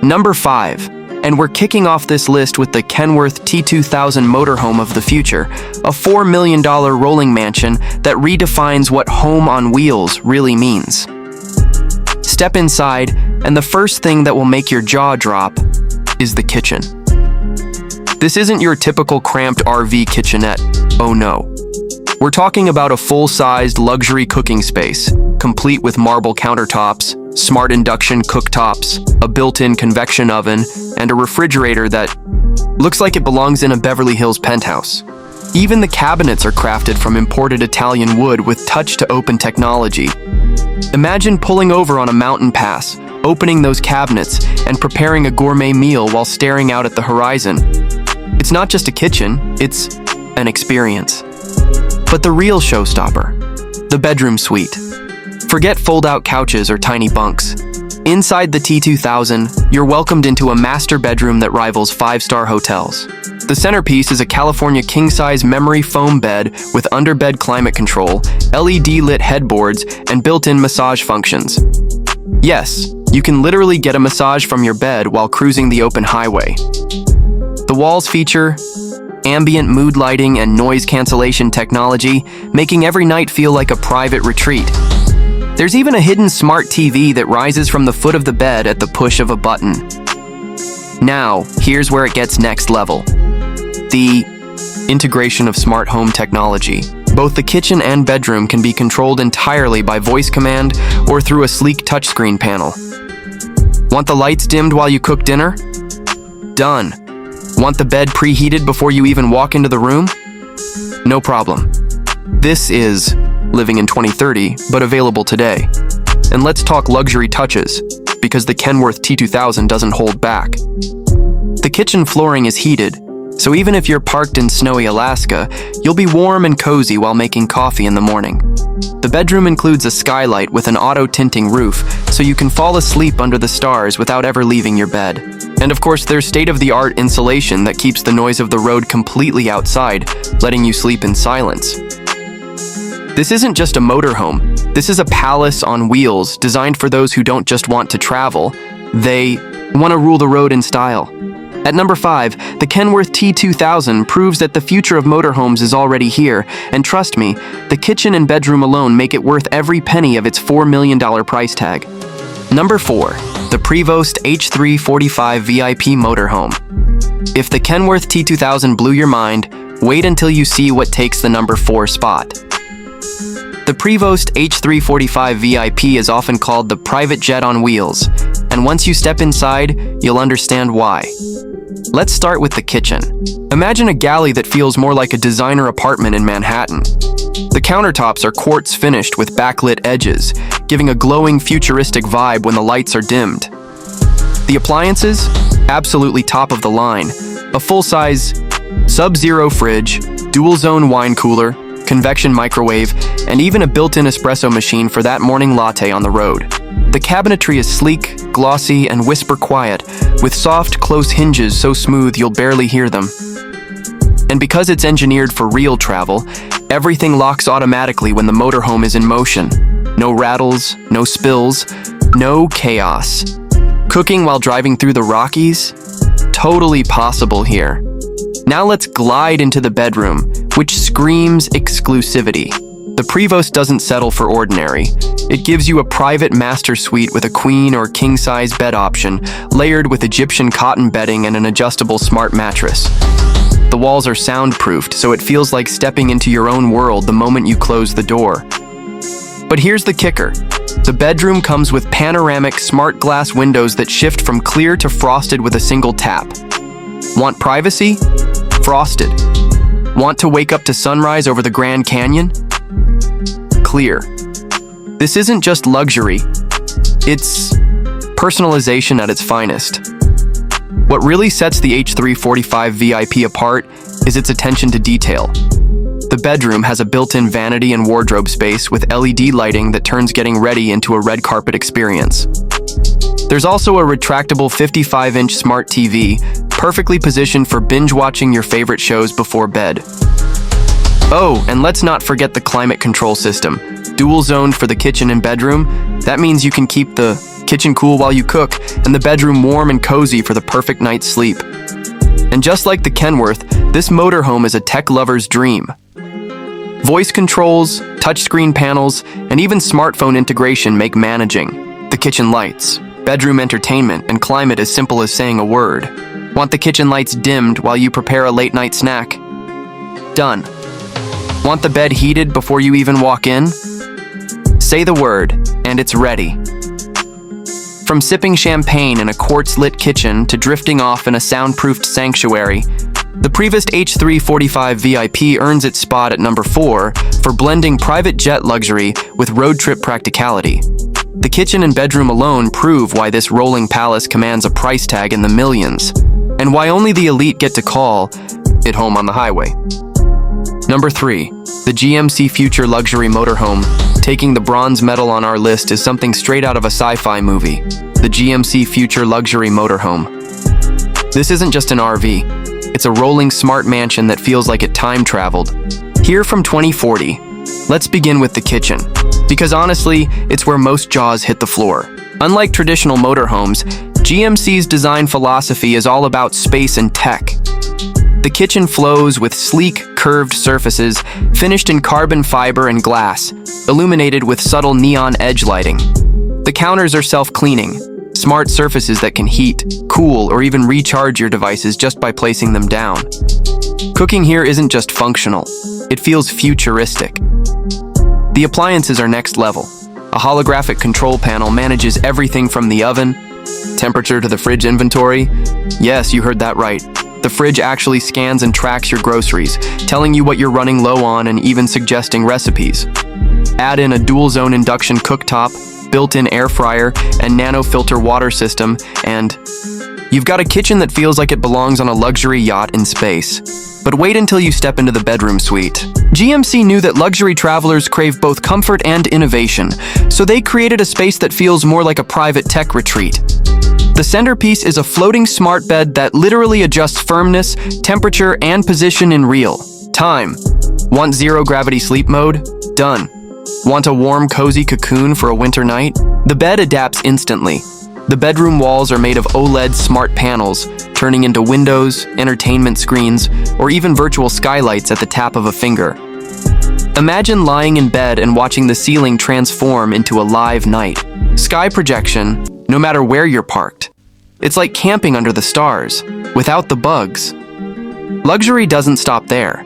Number 5. And we're kicking off this list with the Kenworth T2000 motorhome of the future, a $4 million rolling mansion that redefines what home on wheels really means. Step inside, and the first thing that will make your jaw drop is the kitchen. This isn't your typical cramped RV kitchenette, oh no. We're talking about a full-sized luxury cooking space, complete with marble countertops, smart induction cooktops, a built-in convection oven, and a refrigerator that looks like it belongs in a Beverly Hills penthouse. Even the cabinets are crafted from imported Italian wood with touch-to-open technology. Imagine pulling over on a mountain pass, opening those cabinets, and preparing a gourmet meal while staring out at the horizon. It's not just a kitchen, it's an experience. But the real showstopper, the bedroom suite. Forget fold-out couches or tiny bunks. Inside the T2000, you're welcomed into a master bedroom that rivals 5-star hotels. The centerpiece is a California king-size memory foam bed with underbed climate control, LED-lit headboards, and built-in massage functions. Yes, you can literally get a massage from your bed while cruising the open highway. The walls feature ambient mood lighting and noise cancellation technology, making every night feel like a private retreat. There's even a hidden smart TV that rises from the foot of the bed at the push of a button. Now, here's where it gets next level. The integration of smart home technology. Both the kitchen and bedroom can be controlled entirely by voice command or through a sleek touchscreen panel. Want the lights dimmed while you cook dinner? Done. Want the bed preheated before you even walk into the room? No problem. This is living in 2030, but available today. And let's talk luxury touches, because the Kenworth T2000 doesn't hold back. The kitchen flooring is heated, so even if you're parked in snowy Alaska, you'll be warm and cozy while making coffee in the morning. The bedroom includes a skylight with an auto-tinting roof, so you can fall asleep under the stars without ever leaving your bed. And of course, there's state-of-the-art insulation that keeps the noise of the road completely outside, letting you sleep in silence. This isn't just a motorhome. This is a palace on wheels designed for those who don't just want to travel, they want to rule the road in style. At number 5, the Kenworth T2000 proves that the future of motorhomes is already here, and trust me, the kitchen and bedroom alone make it worth every penny of its $4 million price tag. Number 4, the Prevost H3-45 VIP Motorhome. If the Kenworth T2000 blew your mind, wait until you see what takes the number 4 spot. The Prevost H3-45 VIP is often called the private jet on wheels, and once you step inside, you'll understand why. Let's start with the kitchen. Imagine a galley that feels more like a designer apartment in Manhattan. The countertops are quartz finished with backlit edges, giving a glowing futuristic vibe when the lights are dimmed. The appliances? Absolutely top of the line. A full-size Sub-Zero fridge, dual-zone wine cooler, convection microwave, and even a built-in espresso machine for that morning latte on the road. The cabinetry is sleek, glossy, and whisper quiet, with soft, close hinges so smooth you'll barely hear them. And because it's engineered for real travel, everything locks automatically when the motorhome is in motion. No rattles, no spills, no chaos. Cooking while driving through the Rockies? Totally possible here. Now let's glide into the bedroom, which screams exclusivity. The Prevost doesn't settle for ordinary. It gives you a private master suite with a queen or king-size bed option, layered with Egyptian cotton bedding and an adjustable smart mattress. The walls are soundproofed, so it feels like stepping into your own world the moment you close the door. But here's the kicker. The bedroom comes with panoramic smart glass windows that shift from clear to frosted with a single tap. Want privacy? Frosted. Want to wake up to sunrise over the Grand Canyon? Clear. This isn't just luxury, it's personalization at its finest. What really sets the H3-45 VIP apart is its attention to detail. The bedroom has a built-in vanity and wardrobe space with LED lighting that turns getting ready into a red carpet experience. There's also a retractable 55-inch smart TV, perfectly positioned for binge-watching your favorite shows before bed. Oh, and let's not forget the climate control system. Dual zoned for the kitchen and bedroom, that means you can keep the kitchen cool while you cook, and the bedroom warm and cozy for the perfect night's sleep. And just like the Kenworth, this motorhome is a tech lover's dream. Voice controls, touchscreen panels, and even smartphone integration make managing the kitchen lights, bedroom entertainment, and climate as simple as saying a word. Want the kitchen lights dimmed while you prepare a late-night snack? Done. Want the bed heated before you even walk in? Say the word, and it's ready. From sipping champagne in a quartz-lit kitchen to drifting off in a soundproofed sanctuary, the Prevost H3-45 VIP earns its spot at number 4 for blending private jet luxury with road trip practicality. The kitchen and bedroom alone prove why this rolling palace commands a price tag in the millions, and why only the elite get to call it home on the highway. Number 3. The GMC Future Luxury Motorhome. Taking the bronze medal on our list is something straight out of a sci-fi movie. The GMC Future Luxury Motorhome. This isn't just an RV. It's a rolling smart mansion that feels like it time traveled. Here from 2040. Let's begin with the kitchen, because honestly, it's where most jaws hit the floor. Unlike traditional motorhomes, GMC's design philosophy is all about space and tech. The kitchen flows with sleek, curved surfaces, finished in carbon fiber and glass, illuminated with subtle neon edge lighting. The counters are self-cleaning, smart surfaces that can heat, cool, or even recharge your devices just by placing them down. Cooking here isn't just functional, it feels futuristic. The appliances are next level. A holographic control panel manages everything from the oven, temperature to the fridge inventory. Yes, you heard that right. The fridge actually scans and tracks your groceries, telling you what you're running low on and even suggesting recipes. Add in a dual-zone induction cooktop, built-in air fryer, and nano-filter water system, and you've got a kitchen that feels like it belongs on a luxury yacht in space. But wait until you step into the bedroom suite. GMC knew that luxury travelers crave both comfort and innovation, so they created a space that feels more like a private tech retreat. The centerpiece is a floating smart bed that literally adjusts firmness, temperature, and position in real time. Want zero-gravity sleep mode? Done. Want a warm, cozy cocoon for a winter night? The bed adapts instantly. The bedroom walls are made of OLED smart panels, turning into windows, entertainment screens, or even virtual skylights at the tap of a finger. Imagine lying in bed and watching the ceiling transform into a live night. Sky projection, no matter where you're parked. It's like camping under the stars, without the bugs. Luxury doesn't stop there.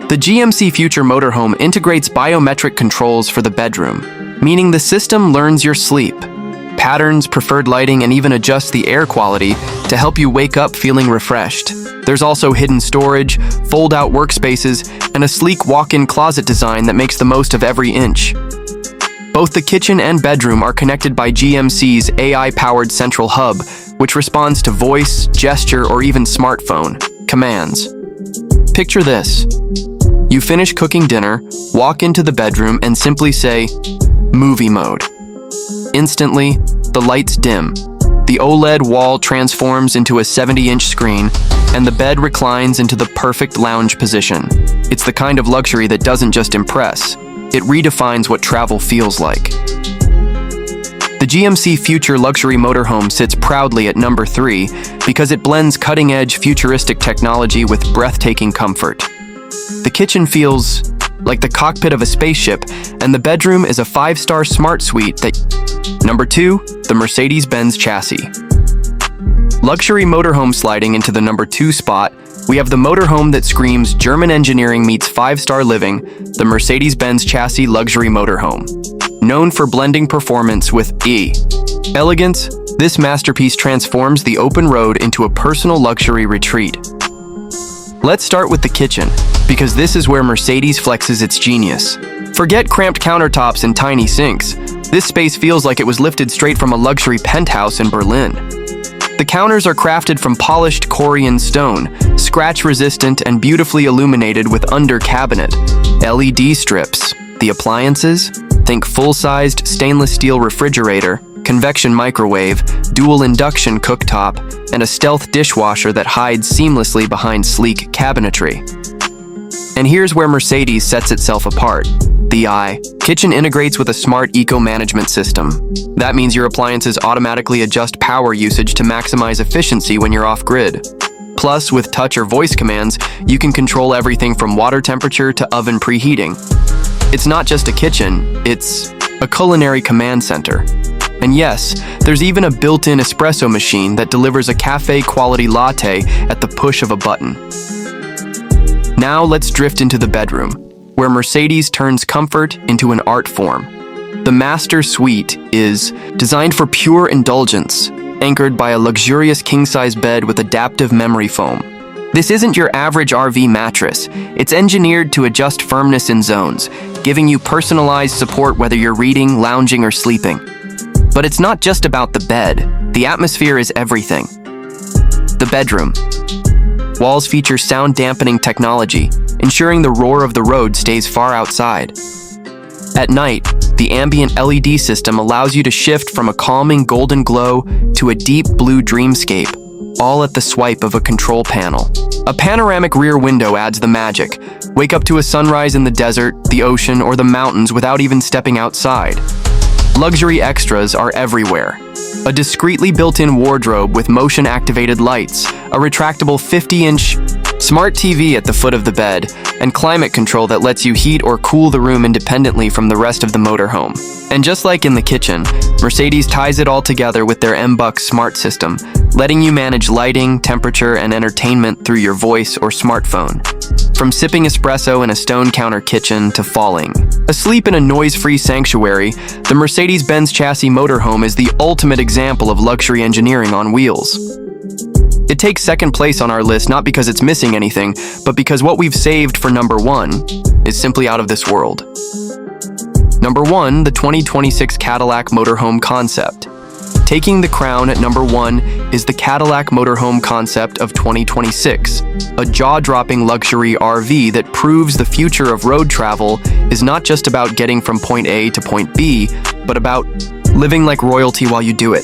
The GMC Future Motorhome integrates biometric controls for the bedroom, meaning the system learns your sleep, patterns, preferred lighting, and even adjusts the air quality to help you wake up feeling refreshed. There's also hidden storage, fold-out workspaces, and a sleek walk-in closet design that makes the most of every inch. Both the kitchen and bedroom are connected by GMC's AI-powered central hub, which responds to voice, gesture, or even smartphone commands. Picture this. You finish cooking dinner, walk into the bedroom, and simply say, "Movie mode." Instantly, the lights dim. The OLED wall transforms into a 70-inch screen, and the bed reclines into the perfect lounge position. It's the kind of luxury that doesn't just impress, it redefines what travel feels like. The GMC Future Luxury Motorhome sits proudly at number 3 because it blends cutting-edge futuristic technology with breathtaking comfort. The kitchen feels like the cockpit of a spaceship, and the bedroom is a 5-star smart suite that... Number 2, the Mercedes-Benz Chassis. Luxury motorhome sliding into the number 2 spot, we have the motorhome that screams German engineering meets 5-star living, the Mercedes-Benz Chassis Luxury Motorhome. Known for blending performance with elegance, this masterpiece transforms the open road into a personal luxury retreat. Let's start with the kitchen, because this is where Mercedes flexes its genius. Forget cramped countertops and tiny sinks. This space feels like it was lifted straight from a luxury penthouse in Berlin. The counters are crafted from polished Korean stone, scratch-resistant and beautifully illuminated with under-cabinet LED strips. The appliances? Think full-sized stainless steel refrigerator, convection microwave, dual induction cooktop, and a stealth dishwasher that hides seamlessly behind sleek cabinetry. And here's where Mercedes sets itself apart. The I. Kitchen integrates with a smart eco-management system. That means your appliances automatically adjust power usage to maximize efficiency when you're off-grid. Plus, with touch or voice commands, you can control everything from water temperature to oven preheating. It's not just a kitchen, it's a culinary command center. And yes, there's even a built-in espresso machine that delivers a cafe-quality latte at the push of a button. Now let's drift into the bedroom, where Mercedes turns comfort into an art form. The Master Suite is designed for pure indulgence, anchored by a luxurious king-size bed with adaptive memory foam. This isn't your average RV mattress. It's engineered to adjust firmness in zones, giving you personalized support whether you're reading, lounging, or sleeping. But it's not just about the bed. The atmosphere is everything. The bedroom. Walls feature sound-dampening technology, ensuring the roar of the road stays far outside. At night, the ambient LED system allows you to shift from a calming golden glow to a deep blue dreamscape, all at the swipe of a control panel. A panoramic rear window adds the magic. Wake up to a sunrise in the desert, the ocean, or the mountains without even stepping outside. Luxury extras are everywhere. A discreetly built-in wardrobe with motion-activated lights, a retractable 50-inch smart TV at the foot of the bed, and climate control that lets you heat or cool the room independently from the rest of the motorhome. And just like in the kitchen, Mercedes ties it all together with their MBUX smart system, letting you manage lighting, temperature, and entertainment through your voice or smartphone. From sipping espresso in a stone counter kitchen to falling asleep in a noise-free sanctuary, the Mercedes-Benz Chassis Motorhome is the ultimate example of luxury engineering on wheels. It takes second place on our list not because it's missing anything, but because what we've saved for number one is simply out of this world. Number 1, the 2026 Cadillac Motorhome Concept. Taking the crown at number 1 is the Cadillac Motorhome Concept of 2026, a jaw-dropping luxury RV that proves the future of road travel is not just about getting from point A to point B, but about living like royalty while you do it.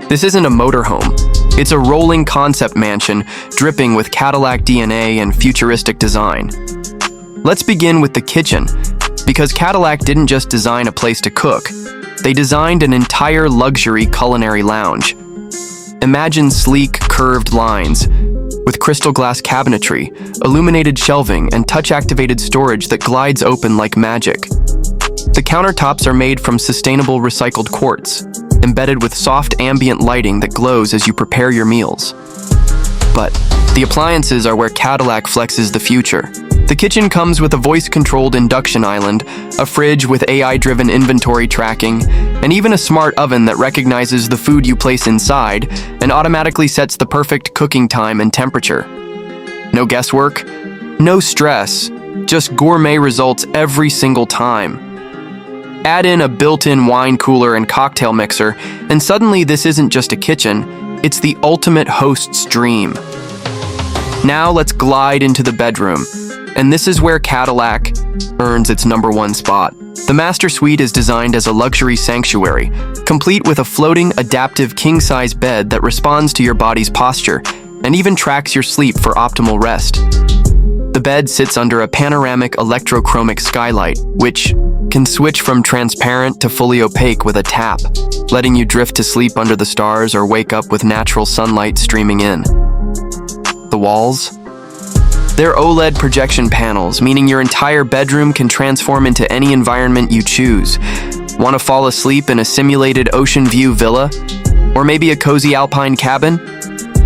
This isn't a motorhome. It's a rolling concept mansion dripping with Cadillac DNA and futuristic design. Let's begin with the kitchen, because Cadillac didn't just design a place to cook. They designed an entire luxury culinary lounge. Imagine sleek, curved lines with crystal glass cabinetry, illuminated shelving, and touch-activated storage that glides open like magic. The countertops are made from sustainable recycled quartz, embedded with soft ambient lighting that glows as you prepare your meals. But the appliances are where Cadillac flexes the future. The kitchen comes with a voice-controlled induction island, a fridge with AI-driven inventory tracking, and even a smart oven that recognizes the food you place inside and automatically sets the perfect cooking time and temperature. No guesswork, no stress, just gourmet results every single time. Add in a built-in wine cooler and cocktail mixer, and suddenly this isn't just a kitchen, it's the ultimate host's dream. Now let's glide into the bedroom. And this is where Cadillac earns its number 1 spot. The Master Suite is designed as a luxury sanctuary, complete with a floating, adaptive king-size bed that responds to your body's posture and even tracks your sleep for optimal rest. The bed sits under a panoramic electrochromic skylight, which can switch from transparent to fully opaque with a tap, letting you drift to sleep under the stars or wake up with natural sunlight streaming in. The walls? They're OLED projection panels, meaning your entire bedroom can transform into any environment you choose. Want to fall asleep in a simulated ocean view villa? Or maybe a cozy alpine cabin?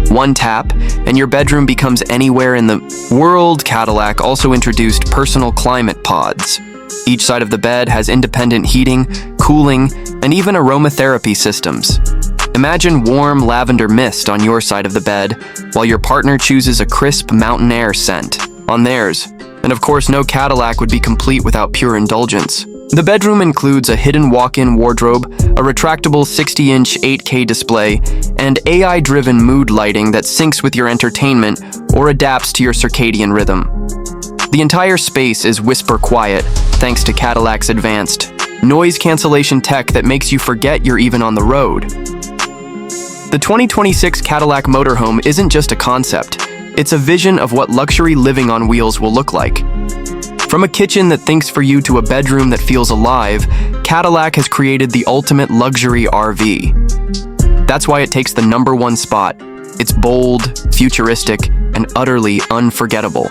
One tap, and your bedroom becomes anywhere in the world. Cadillac also introduced personal climate pods. Each side of the bed has independent heating, cooling, and even aromatherapy systems. Imagine warm lavender mist on your side of the bed, while your partner chooses a crisp mountain air scent on theirs. And of course, no Cadillac would be complete without pure indulgence. The bedroom includes a hidden walk-in wardrobe, a retractable 60-inch 8K display, and AI-driven mood lighting that syncs with your entertainment or adapts to your circadian rhythm. The entire space is whisper quiet, thanks to Cadillac's advanced noise cancellation tech that makes you forget you're even on the road. The 2026 Cadillac Motorhome isn't just a concept, it's a vision of what luxury living on wheels will look like. From a kitchen that thinks for you to a bedroom that feels alive, Cadillac has created the ultimate luxury RV. That's why it takes the #1 spot. It's bold, futuristic, and utterly unforgettable.